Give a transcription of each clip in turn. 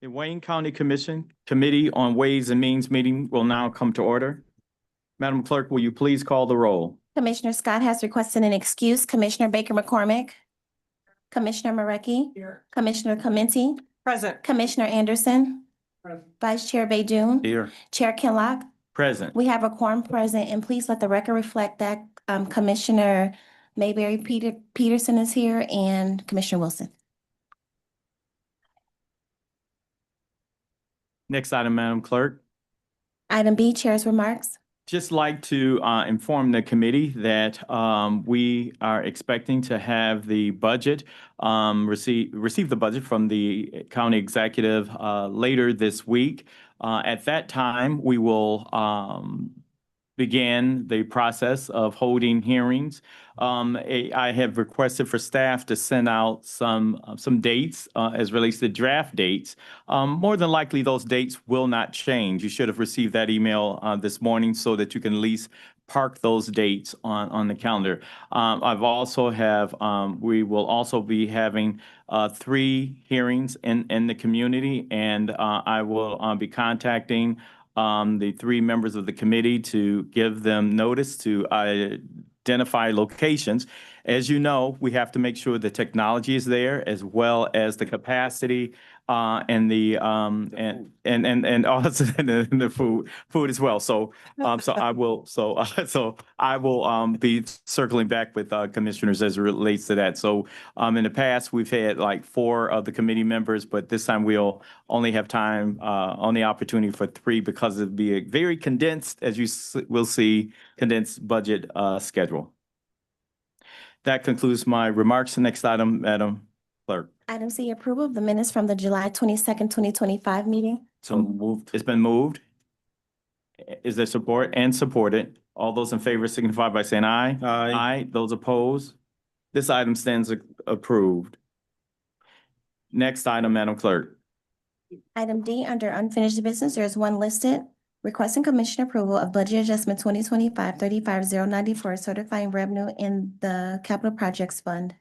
The Wayne County Commission Committee on Ways and Means meeting will now come to order. Madam Clerk, will you please call the roll? Commissioner Scott has requested an excuse. Commissioner Baker McCormick. Commissioner Marecki. Here. Commissioner Clementi. Present. Commissioner Anderson. Present. Vice Chair Baydoun. Here. Chair Kinlock. Present. We have a quorum present, and please let the record reflect that Commissioner Mayberry Peterson is here and Commissioner Wilson. Next item, Madam Clerk. Item B, Chair's remarks. Just like to inform the committee that we are expecting to have the budget, receive the budget from the county executive later this week. At that time, we will begin the process of holding hearings. I have requested for staff to send out some dates as relates to draft dates. More than likely, those dates will not change. You should have received that email this morning so that you can at least park those dates on the calendar. We will also be having 3 hearings in the community, and I will be contacting the 3 members of the committee to give them notice to identify locations. As you know, we have to make sure the technology is there as well as the capacity and the and also the food as well. So I will be circling back with commissioners as it relates to that. So in the past, we've had like 4 of the committee members, but this time we'll only have time, only opportunity for 3 because it'll be a very condensed, as you will see, condensed budget schedule. That concludes my remarks. Next item, Madam Clerk. Item C, approval of the minutes from the July 22nd, 2025 meeting. So moved. It's been moved. Is there support? And supported. All those in favor signify by saying aye. Aye. Aye. Those opposed? This item stands approved. Next item, Madam Clerk. Item D, under unfinished business, there is one listed. Requesting commission approval of budget adjustment 2025-35094, certifying revenue in the capital projects fund.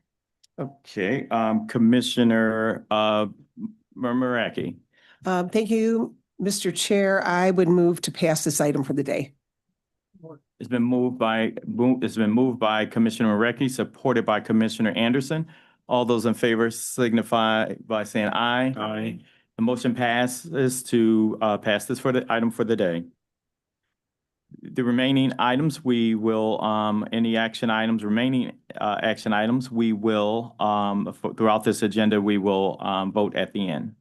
Okay, Commissioner Marecki. Thank you, Mr. Chair. I would move to pass this item for the day. It's been moved by Commissioner Marecki, supported by Commissioner Anderson. All those in favor signify by saying aye. Aye. The motion passes to pass this for the item for the day. The remaining items, we will, any action items, remaining action items, we will, throughout this agenda, we will vote at the end.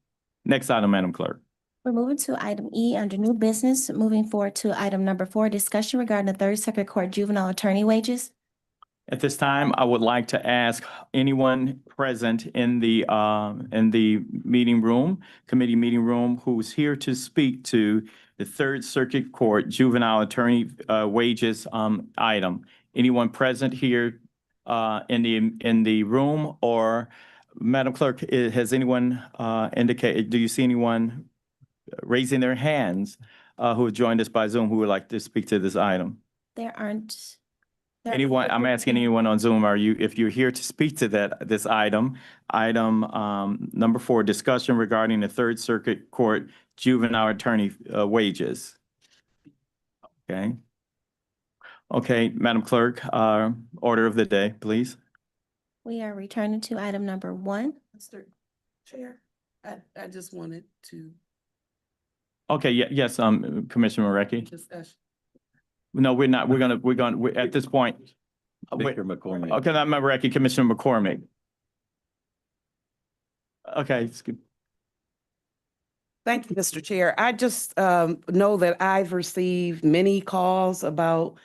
Next item, Madam Clerk. We're moving to item E under new business, moving forward to item number 4, discussion regarding the Third Circuit Court juvenile attorney wages. At this time, I would like to ask anyone present in the meeting room, committee meeting room, who's here to speak to the Third Circuit Court juvenile attorney wages item. Anyone present here in the room, or Madam Clerk, has anyone indicated? Do you see anyone raising their hands who have joined us by Zoom who would like to speak to this item? There aren't. Anyone, I'm asking anyone on Zoom, if you're here to speak to this item number 4, discussion regarding the Third Circuit Court juvenile attorney wages. Okay, Madam Clerk, order of the day, please. We are returning to item number 1. Mr. Chair, I just wanted to Okay, yes, Commissioner Marecki. discuss. No, we're not. We're gonna at this point. Baker McCormick. Okay, not Marecki, Commissioner McCormick. Okay, it's good. Thank you, Mr. Chair. I just know that I've received many calls about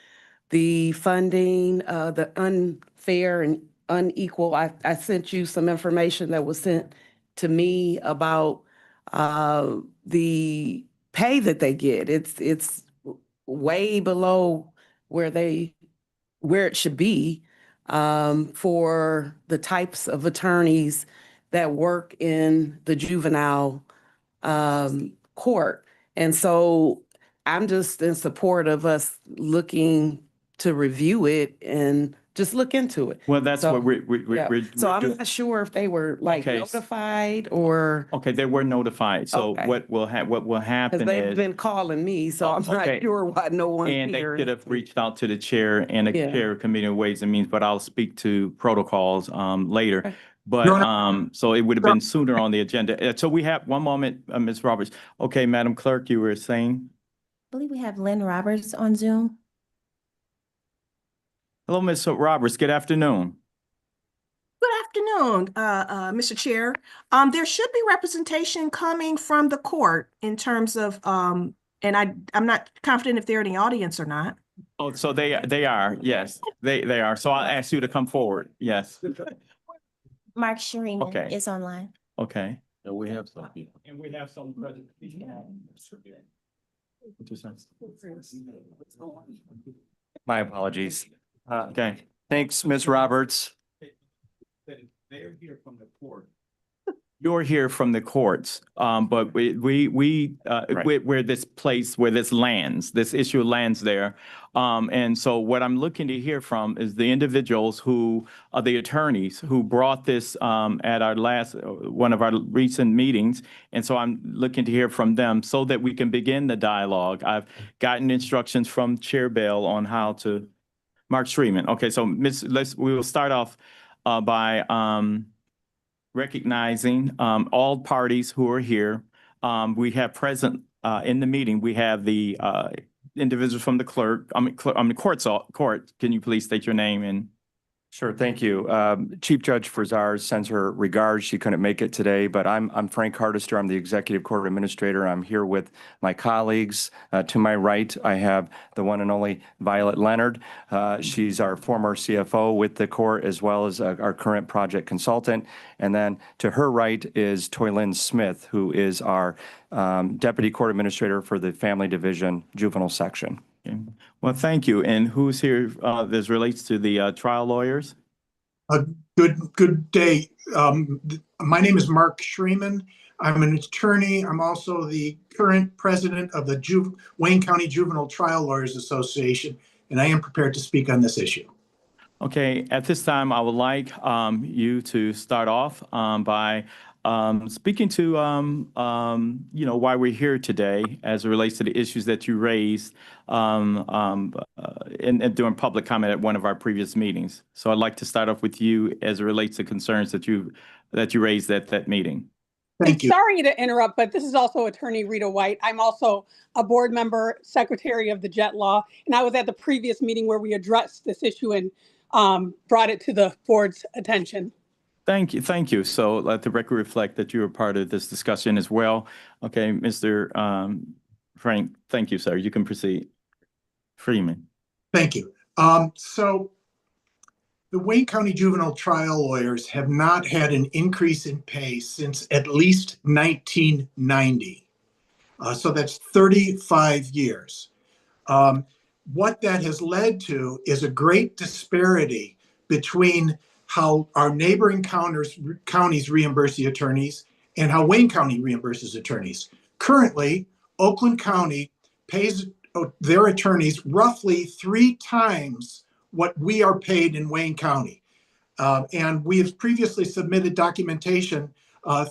the funding, the unfair and unequal. I sent you some information that was sent to me about the pay that they get. It's way below where it should be for the types of attorneys that work in the juvenile court. And so I'm just in support of us looking to review it and just look into it. Well, that's So, what Yeah. So I'm not sure if they were like Okay. notified or, Okay, they were notified. So Okay. what will because happen they've is, been calling me, so Oh, I'm not okay. sure why no one's and they here. should have reached out to the chair and the Yeah. chair of Committee on Ways and Means, but I'll speak to protocols later. Okay. But so it would have been sooner on the agenda. So we have one moment, Ms. Roberts. Okay, Madam Clerk, you were saying? I believe we have Lynn Roberts on Zoom. Hello, Ms. Roberts. Good afternoon. Good afternoon, Mr. Chair. There should be representation coming from the court in terms of, and I'm not confident if they're in the audience or not. Oh, so they are, yes, they are. So I'll ask you to come forward. Yes, Mark Shreeman Okay. is online. okay. No, we have some people. And we have some present. My apologies. Okay. Thanks, Ms. Roberts. They're here from the court. You're here from the courts, but where this place, where this lands, this issue lands there. And so what I'm looking to hear from is the individuals who are the attorneys who brought this at our last, one of our recent meetings. And so I'm looking to hear from them so that we can begin the dialogue. I've gotten instructions from Chair Bell on how to, Mark Shreeman. Okay, so we will start off by recognizing all parties who are here. We have present in the meeting, we have the individuals from the court. Can you please state your name and? Sure, thank you. Chief Judge Frazar sends her regards. She couldn't make it today, but I'm Frank Hardister. I'm the Executive Court Administrator. I'm here with my colleagues. To my right, I have the one and only Violet Leonard. She's our former CFO with the court, as well as our current project consultant. And then to her right is Toylin Smith, who is our Deputy Court Administrator for the Family Division Juvenile Section. Okay. Well, thank you. And who's here as relates to the trial lawyers? Good day. My name is Mark Shreeman. I'm an attorney. I'm also the current president of the Wayne County Juvenile Trial Lawyers Association, and I am prepared to speak on this issue. Okay, at this time, I would like you to start off by speaking to why we're here today as it relates to the issues that you raised during public comment at one of our previous meetings. So I'd like to start off with you as it relates to concerns that you raised at that meeting. Thank you. Sorry to interrupt, but this is also Attorney Rita White. I'm also a board member, secretary of the Jet Law, and I was at the previous meeting where we addressed this issue and brought it to the board's attention. Thank you. So let the record reflect that you were part of this discussion as well. Okay, Mr. Frank, thank you, sir. You can proceed. Freeman. Thank you. So the Wayne County Juvenile Trial Lawyers have not had an increase in pay since at least 1990. So that's 35 years. What that has led to is a great disparity between how our neighboring counties reimburse the attorneys and how Wayne County reimburses attorneys. Currently, Oakland County pays their attorneys roughly 3 times what we are paid in Wayne County. And we have previously submitted documentation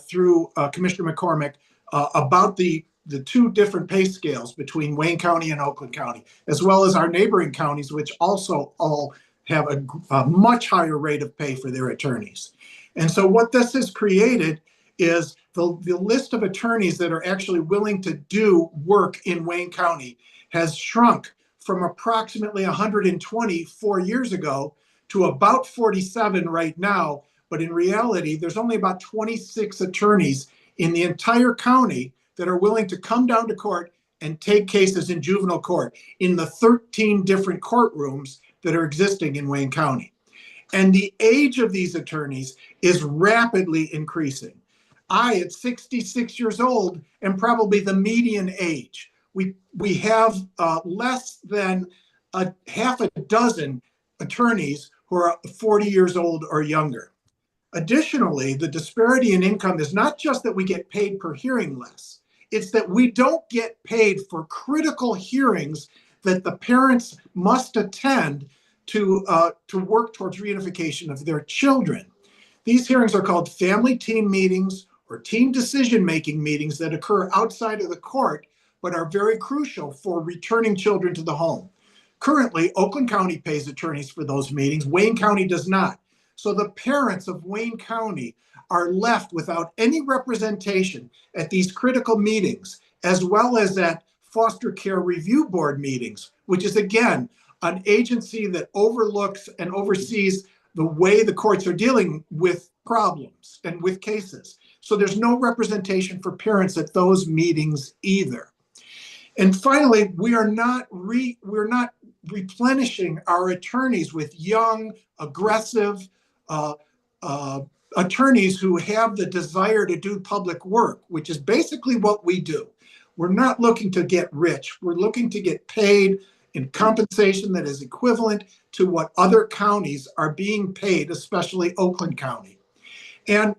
through Commissioner McCormick about the 2 different pay scales between Wayne County and Oakland County, as well as our neighboring counties, which also all have a much higher rate of pay for their attorneys. And so what this has created is the list of attorneys that are actually willing to do work in Wayne County has shrunk from approximately 120 4 years ago to about 47 right now. But in reality, there's only about 26 attorneys in the entire county that are willing to come down to court and take cases in juvenile court in the 13 different courtrooms that are existing in Wayne County. And the age of these attorneys is rapidly increasing. I, at 66 years old, am probably the median age. We have less than half a dozen attorneys who are 40 years old or younger. Additionally, the disparity in income is not just that we get paid per hearing less, it's that we don't get paid for critical hearings that the parents must attend to work towards reunification of their children. These hearings are called family team meetings or team decision-making meetings that occur outside of the court, but are very crucial for returning children to the home. Currently, Oakland County pays attorneys for those meetings. Wayne County does not. So the parents of Wayne County are left without any representation at these critical meetings, as well as at foster care review board meetings, which is again, an agency that overlooks and oversees the way the courts are dealing with problems and with cases. So there's no representation for parents at those meetings either. And finally, we're not replenishing our attorneys with young, aggressive attorneys who have the desire to do public work, which is basically what we do. We're not looking to get rich. We're looking to get paid in compensation that is equivalent to what other counties are being paid, especially Oakland County. And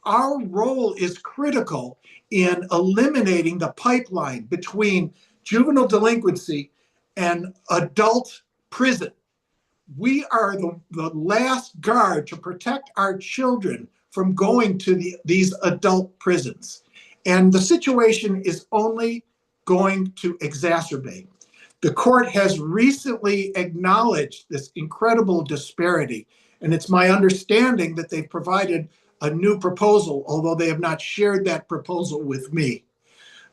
our role is critical in eliminating the pipeline between juvenile delinquency and adult prison. We are the last guard to protect our children from going to these adult prisons. And the situation is only going to exacerbate. The court has recently acknowledged this incredible disparity, and it's my understanding that they've provided a new proposal, although they have not shared that proposal with me.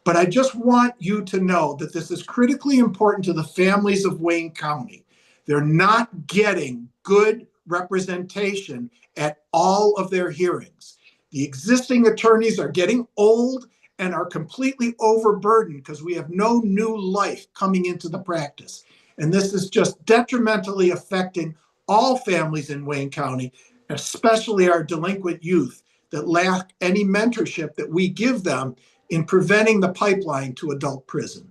But I just want you to know that this is critically important to the families of Wayne County. They're not getting good representation at all of their hearings. The existing attorneys are getting old and are completely overburdened because we have no new life coming into the practice. And this is just detrimentally affecting all families in Wayne County, especially our delinquent youth that lack any mentorship that we give them in preventing the pipeline to adult prison.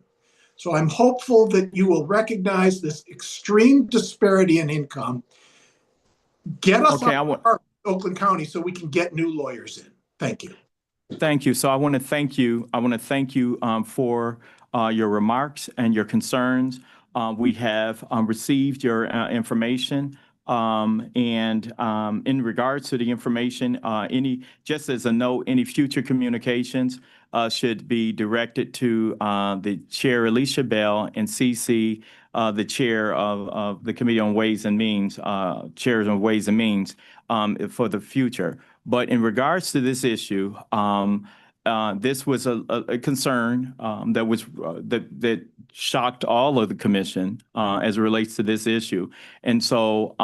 So I'm hopeful that you will recognize this extreme disparity in income. Get us out of Oakland County so we can get new lawyers in. Thank you. Thank you. So I want to thank you. For your remarks and your concerns. We have received your information. In regards to the information, just as a note, any future communications should be directed to the Chair Alicia Bell and CC the Chair of the Committee on Ways and Means, Chairs on Ways and Means for the future. But in regards to this issue, this was a concern that shocked all of the commission as it relates to this issue. And so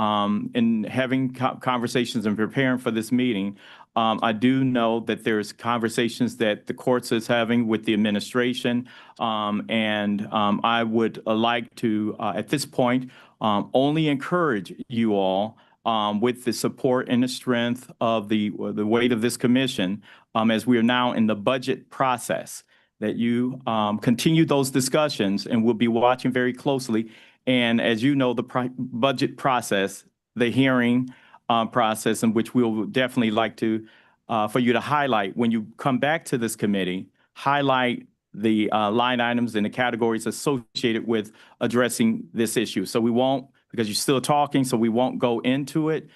in having conversations and preparing for this meeting, I do know that there's conversations that the courts is having with the administration. I would like to, at this point, only encourage you all with the support and the strength of the weight of this commission, as we are now in the budget process, that you continue those discussions, and we'll be watching very closely. And as you know, the budget process, the hearing process, in which we'll definitely like to, for you to highlight when you come back to this committee, highlight the line items and the categories associated with addressing this issue. So we won't, because you're still talking, so we won't go into it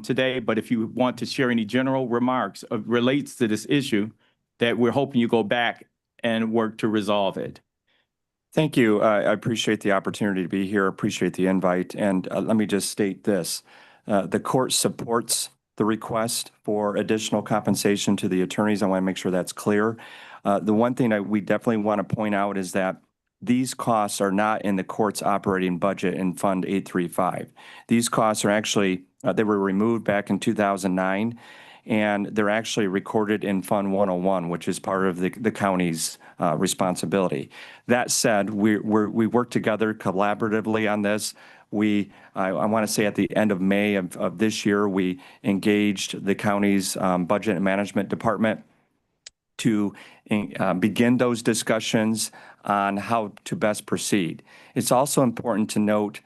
today. But if you want to share any general remarks relates to this issue, that we're hoping you go back and work to resolve it. Thank you. I appreciate the opportunity to be here. Appreciate the invite. And let me just state this. The court supports the request for additional compensation to the attorneys. I want to make sure that's clear. The one thing that we definitely want to point out is that these costs are not in the court's operating budget in Fund 835. These costs are actually, they were removed back in 2009, and they're actually recorded in Fund 101, which is part of the county's responsibility. That said, we work together collaboratively on this. I want to say at the end of May of this year, we engaged the county's budget and management department to begin those discussions on how to best proceed. It's also important to note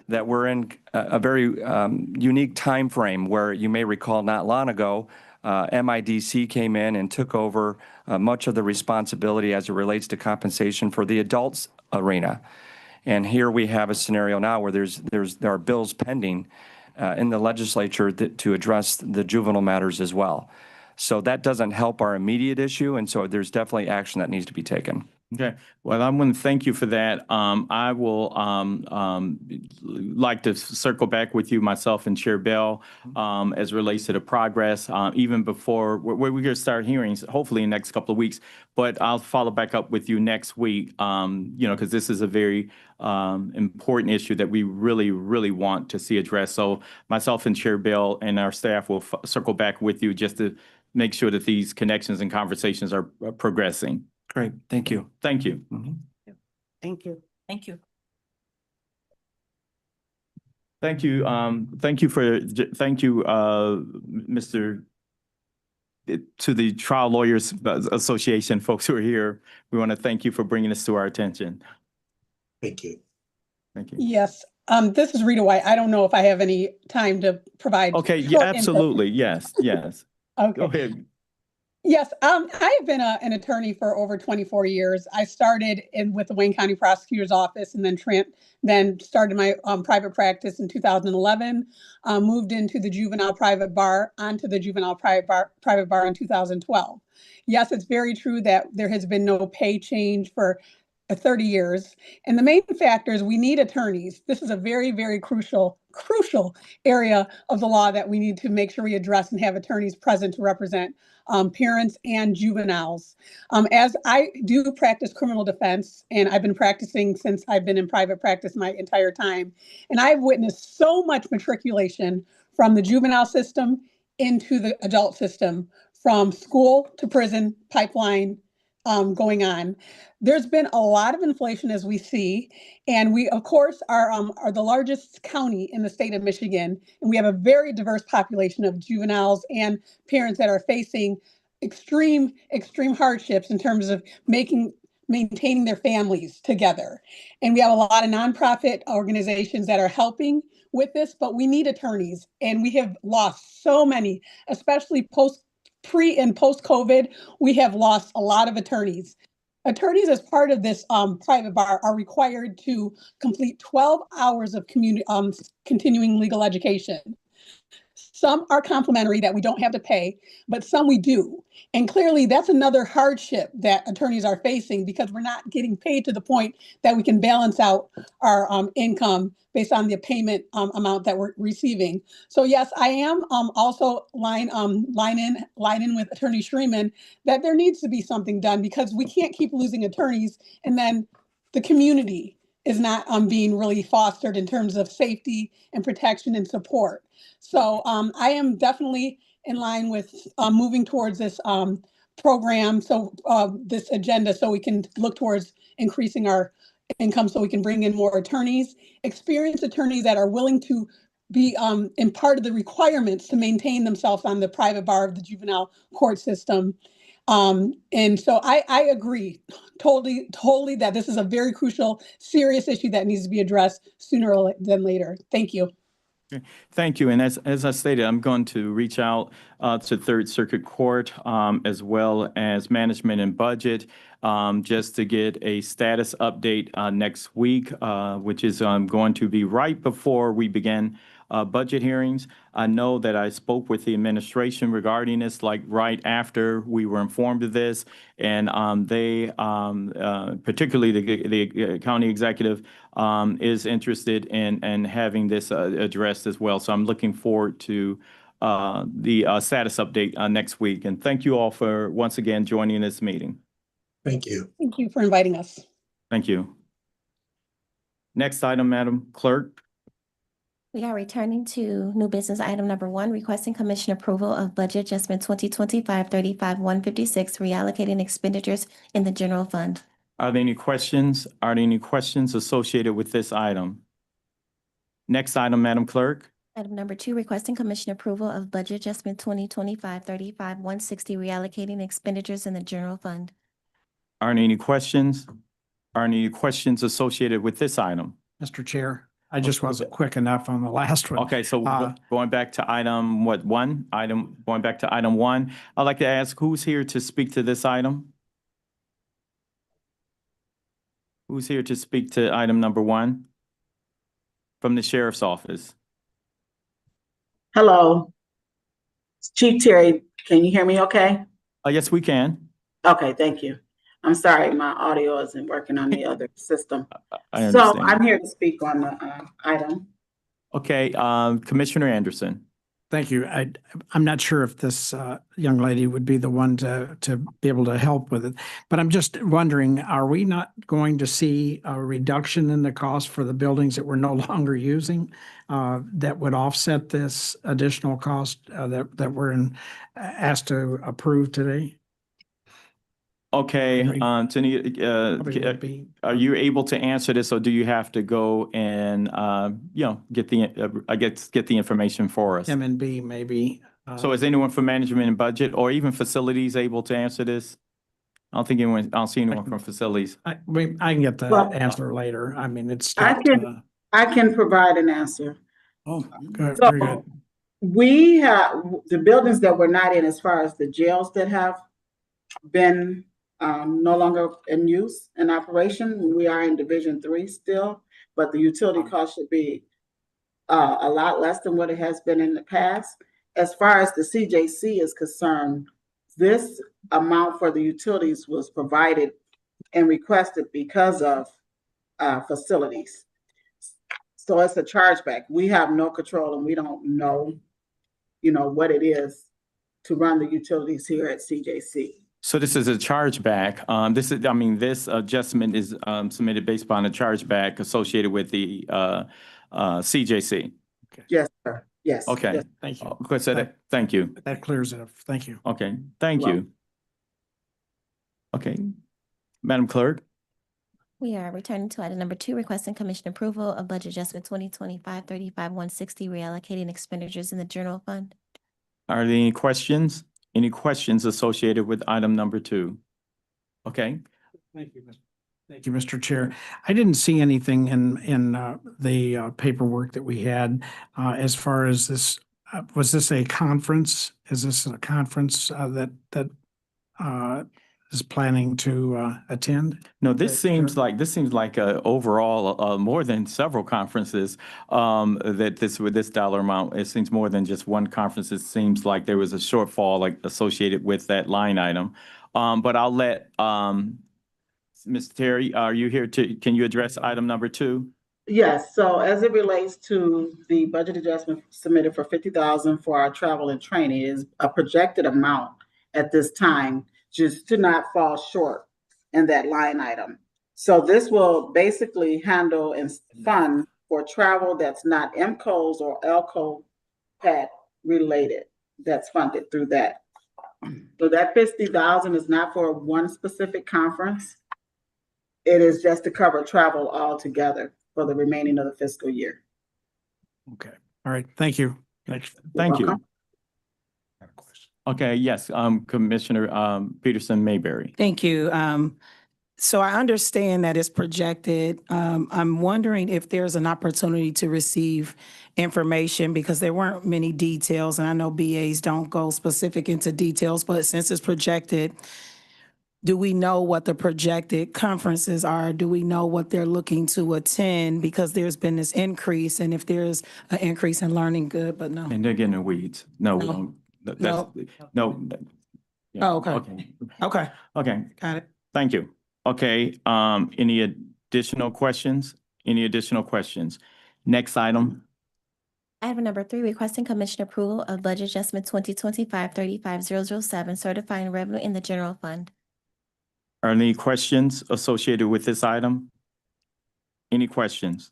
that we're in a very unique time frame where you may recall not long ago, MIDC came in and took over much of the responsibility as it relates to compensation for the adults arena. And here we have a scenario now where there are bills pending in the legislature to address the juvenile matters as well. So that doesn't help our immediate issue, and so there's definitely action that needs to be taken. Okay, well, I'm going to thank you for that. I will like to circle back with you, myself and Chair Bell, as relates to the progress, even before we're going to start hearings, hopefully in the next couple of weeks. But I'll follow back up with you next week, because this is a very important issue that we really, really want to see addressed. So myself and Chair Bell and our staff will circle back with you just to make sure that these connections and conversations are progressing. Great, thank you. Thank you. Thank you. Thank you. Thank you. Thank you, Mr. To the Trial Lawyers Association folks who are here. We want to thank you for bringing this to our attention. Thank you. Thank you. Yes, this is Rita White. I don't know if I have any time to provide. Okay, short yeah, input. absolutely. Yes, yes. Go Okay. ahead. Yes, I have been an attorney for over 24 years. I started with the Wayne County Prosecutor's Office and then started my private practice in 2011, moved into the juvenile private bar, onto the juvenile private bar in 2012. Yes, it's very true that there has been no pay change for 30 years. And the main factor is we need attorneys. This is a very, very crucial area of the law that we need to make sure we address and have attorneys present to represent parents and juveniles. As I do practice criminal defense, and I've been practicing since I've been in private practice my entire time, and I've witnessed so much matriculation from the juvenile system into the adult system, from school to prison pipeline going on. There's been a lot of inflation, as we see, and we, of course, are the largest county in the state of Michigan, and we have a very diverse population of juveniles and parents that are facing extreme hardships in terms of maintaining their families together. And we have a lot of nonprofit organizations that are helping with this, but we need attorneys, and we have lost so many, especially pre and post COVID. We have lost a lot of attorneys. Attorneys, as part of this private bar, are required to complete 12 hours of continuing legal education. Some are complimentary that we don't have to pay, but some we do. And clearly that's another hardship that attorneys are facing, because we're not getting paid to the point that we can balance out our income based on the payment amount that we're receiving. So yes, I am also line in with Attorney Schreeman that there needs to be something done, because we can't keep losing attorneys and then the community is not being really fostered in terms of safety and protection and support. So I am definitely in line with moving towards this program, so this agenda, so we can look towards increasing our income, so we can bring in more attorneys, experienced attorneys that are willing to be in part of the requirements to maintain themselves on the private bar of the juvenile court system. And so I agree totally that this is a very crucial, serious issue that needs to be addressed sooner than later. Thank you. Thank you. And as I stated, I'm going to reach out to Third Circuit Court as well as Management and Budget just to get a status update next week, which is going to be right before we begin budget hearings. I know that I spoke with the administration regarding this, like right after we were informed of this, and they, particularly the county executive, is interested in having this addressed as well. So I'm looking forward to the status update next week. And thank you all for once again joining this meeting. Thank you. Thank you for inviting us. Thank you. Next item, Madam Clerk. We are returning to new business item number 1, requesting commission approval of budget adjustment 2025-35-156, reallocating expenditures in the general fund. Are there any questions? Are there any questions associated with this item? Next item, Madam Clerk. Item number 2, requesting commission approval of budget adjustment 2025-35-160, reallocating expenditures in the general fund. Are there any questions? Are there any questions associated with this item? Mr. Chair, I just wasn't quick enough on the last one. Okay, so going back to item, going back to item 1, I'd like to ask who's here to speak to this item? Who's here to speak to item number 1? From the sheriff's office. Hello. Chief Terry, can you hear me okay? Yes, we can. Okay, thank you. I'm sorry, my audio isn't working on the other system. I So understand. I'm here to speak on the item. Okay, Commissioner Anderson. Thank you. I'm not sure if this young lady would be the one to be able to help with it. But I'm just wondering, are we not going to see a reduction in the cost for the buildings that we're no longer using that would offset this additional cost that we're asked to approve today? Okay, Probably Tania, would be. are you able to answer this, or do you have to go and, get the information for us? M&B maybe. So is anyone from management and budget or even facilities able to answer this? I don't see anyone from facilities. I can get the Well, answer later. I mean, it's. I can provide an answer. Oh, good, So very good. we have the buildings that we're not in, as far as the jails that have been no longer in use in operation. We are in Division 3 still, but the utility cost should be a lot less than what it has been in the past. As far as the CJC is concerned, this amount for the utilities was provided and requested because of facilities. So it's a chargeback. We have no control and we don't know, what it is to run the utilities here at CJC. So this is a chargeback. This adjustment is submitted based upon a chargeback associated with the CJC. Yes, sir. Yes. Okay. Yes. Thank you. Thank you. That clears it up. Thank you. Okay, thank Well- you. Okay, Madam Clerk. We are returning to item number 2, requesting commission approval of budget adjustment 2025-35-160, reallocating expenditures in the general fund. Are there any questions? Any questions associated with item number 2? Okay, Thank you, Thank you, Mr. Chair. I didn't see anything in the paperwork that we had as far as this. Was this a conference? Is this a conference that is planning to attend? no, this Okay, seems sure. like overall more than several conferences with this dollar amount. It seems more than just one conference. It seems like there was a shortfall associated with that line item. But I'll let Ms. Terry, are you here can you address item number 2? Yes, so as it relates to the budget adjustment submitted for $50,000 for our travel and training, is a projected amount at this time, just to not fall short in that line item. So this will basically handle and fund for travel that's not MCOs or LCO PAT related, that's funded through that. So that $50,000 is not for one specific conference. It is just to cover travel altogether for the remaining of the fiscal year. Okay. All right. Thank you. Thank you. welcome. Okay, yes, Commissioner Peterson Mayberry. Thank you. So I understand that it's projected. I'm wondering if there's an opportunity to receive information because there weren't many details, and I know BAs don't go specific into details, but since it's projected, do we know what the projected conferences are? Do we know what they're looking to attend? Because there's been this increase, and if there's an increase in learning, good, but no. And they're getting the weeds. No, we No. don't. No. No. Yeah, Oh, okay. Okay, Okay, got it. thank you. Okay, any additional questions? Any additional questions? Next item. Item number 3, requesting commission approval of budget adjustment 2025-35007, certifying revenue in the general fund. Are there any questions associated with this item? Any questions?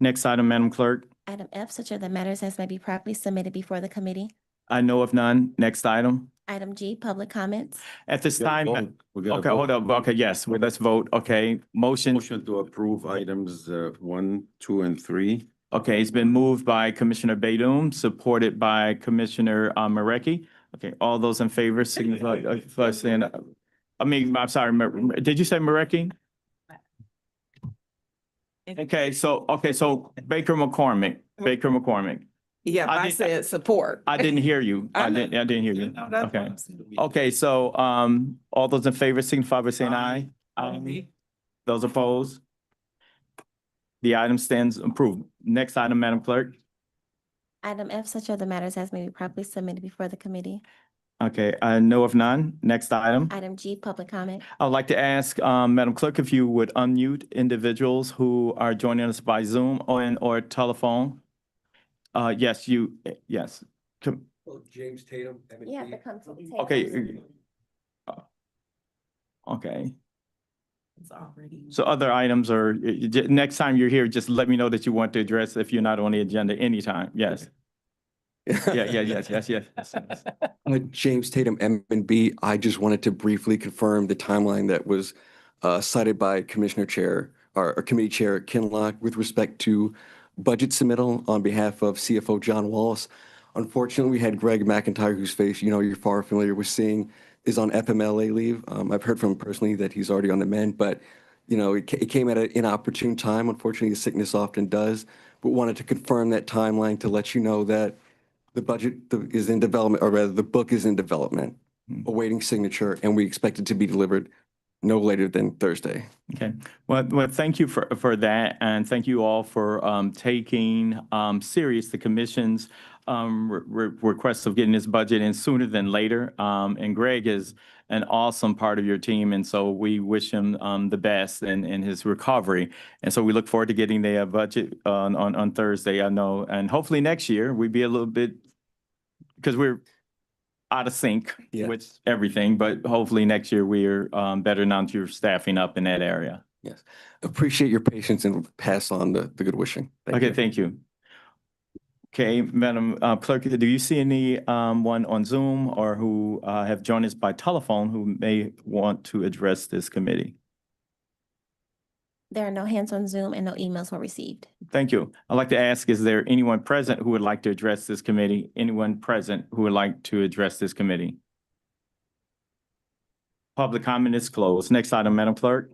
Next item, Madam Clerk. Item F, such other matters as may be properly submitted before the committee. I know of none. Next item. Item G, public comments. At this We gotta time, vote. We gotta okay, hold vote. up. Okay, yes, well, let's vote. Okay, motion. Motion to approve items 1, 2, and 3. Okay, it's been moved by Commissioner Baydun, supported by Commissioner Marecki. Okay, all those in favor signify by saying, I'm sorry, did you say Marecki? Okay, so Baker McCormick. Yeah, I I did- said support. I didn't hear you. I know. I didn't hear you. No, that's Okay. fine. Okay, so all those in favor signify by saying aye. Aye. Those opposed? The item stands approved. Next item, Madam Clerk. Item F, such other matters as may be properly submitted before the committee. Okay, I know of none. Next item. Item G, public comment. I would like to ask, Madam Clerk, if you would unmute individuals who are joining us by Zoom or telephone. Yes, yes. James Tatum. You have to come to the table. Okay. Okay. It's already. So other items are, next time you're here, just let me know that you want to address if you're not on the agenda anytime. Yes. Yes. James Tatum, M&B. I just wanted to briefly confirm the timeline that was cited by Commissioner Chair or Committee Chair Kinlock with respect to budget submittal on behalf of CFO John Wallace. Unfortunately, we had Greg McIntyre, whose face you're far familiar with seeing, is on FMLA leave. I've heard from him personally that he's already on the mend, but it came at an inopportune time. Unfortunately, sickness often does, but wanted to confirm that timeline to let you know that the budget is in development, or rather the book is in development, awaiting signature, and we expect it to be delivered no later than Thursday. Okay, well, thank you for that, and thank you all for taking serious the commission's request of getting this budget in sooner than later. And Greg is an awesome part of your team, and so we wish him the best in his recovery. And so we look forward to getting the budget on Thursday, I know, and hopefully next year we'd be a little bit, because we're out of sync with everything, but hopefully next year we're better now that you're staffing up in that area. Yes. Appreciate your patience and pass on the good wishing. Okay, thank you. Okay, Madam Clerk, do you see any one on Zoom or who have joined us by telephone who may want to address this committee? There are no hands on Zoom and no emails were received. Thank you. I'd like to ask, is there anyone present who would like to address this committee? Anyone present who would like to address this committee? Public comment is closed. Next item, Madam Clerk.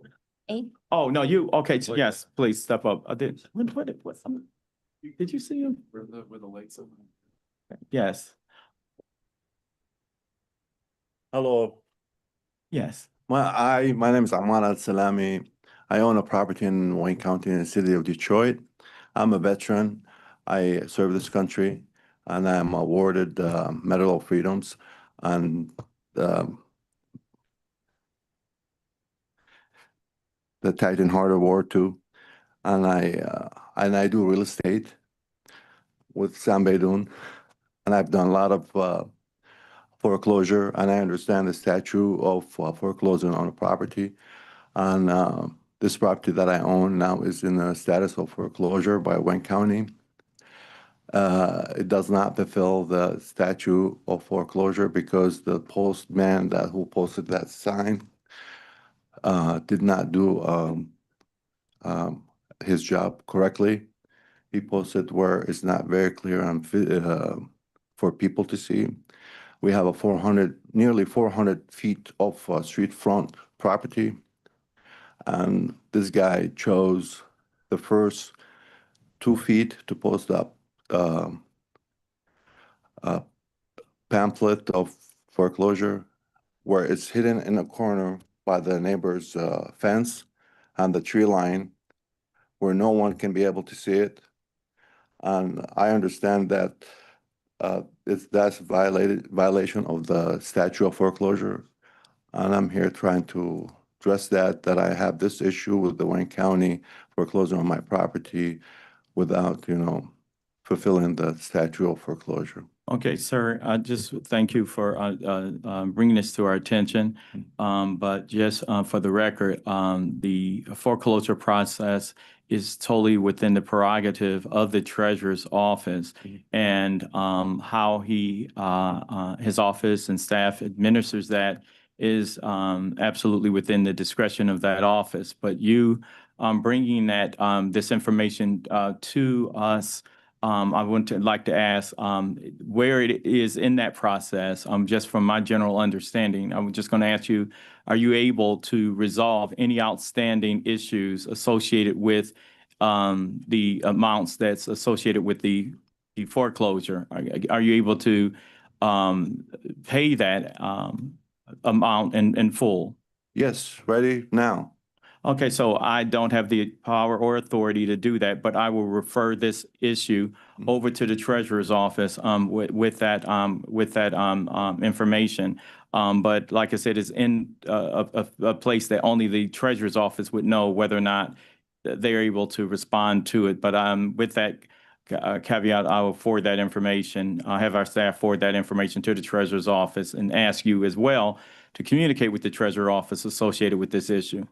Eight. Oh, no, you, okay, yes, please step up. I did, did you see him? Where the lights are. Yes, Hello, yes. my name is Aman Al-Salami. I own a property in Wayne County in the city of Detroit. I'm a veteran. I serve this country and I'm awarded Medal of Freedoms and the Titan Heart Award too. And I do real estate with Sam Baidoun, and I've done a lot of foreclosure, and I understand the statute of foreclosing on a property. And this property that I own now is in the status of foreclosure by Wayne County. It does not fulfill the statute of foreclosure because the postman who posted that sign did not do his job correctly. He posted where it's not very clear for people to see. We have a nearly 400 feet of street front property. And this guy chose the first 2 feet to post up a pamphlet of foreclosure where it's hidden in a corner by the neighbor's fence and the tree line where no one can be able to see it. And I understand that that's violation of the statute of foreclosure. And I'm here trying to address that I have this issue with the Wayne County foreclosing on my property without, fulfilling the statute of foreclosure. Okay, sir, I just thank you for bringing this to our attention. But just for the record, the foreclosure process is totally within the prerogative of the treasurer's office, and how his office and staff administers that is absolutely within the discretion of that office. But you bringing that this information to us, I like to ask where it is in that process. Just from my general understanding, I'm just going to ask you, are you able to resolve any outstanding issues associated with the amounts that's associated with the foreclosure? Are you able to pay that amount in full? Yes, ready now. Okay, so I don't have the power or authority to do that, but I will refer this issue over to the treasurer's office with that information. But like I said, it's in a place that only the treasurer's office would know whether or not they're able to respond to it. But with that caveat, I will forward that information. I'll have our staff forward that information to the treasurer's office and ask you as well to communicate with the treasurer's office associated with this issue.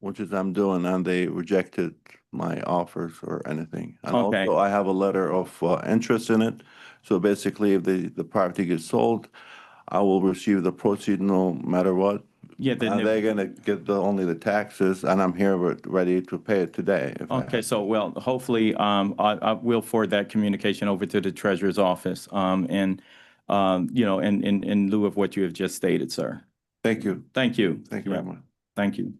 Which is I'm doing, and they rejected my offers or anything. And Okay. also I have a letter of interest in it. So basically, if the property gets sold, I will receive the proceed no matter what. Yeah, And they're gonna get only the taxes, and I'm here ready to pay it today. if I Okay, have so, well, hopefully, I will forward that communication over to the treasurer's office, in lieu of what you have just stated, sir. Thank you. Thank you. Thank you very Yeah, much. Thank you.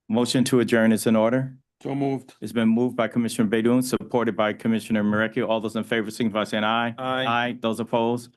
Motion to adjourn is in order. So moved. It's been moved by Commissioner Baydun, supported by Commissioner Marecki. All those in favor signify by saying aye. Aye. Aye. Those opposed?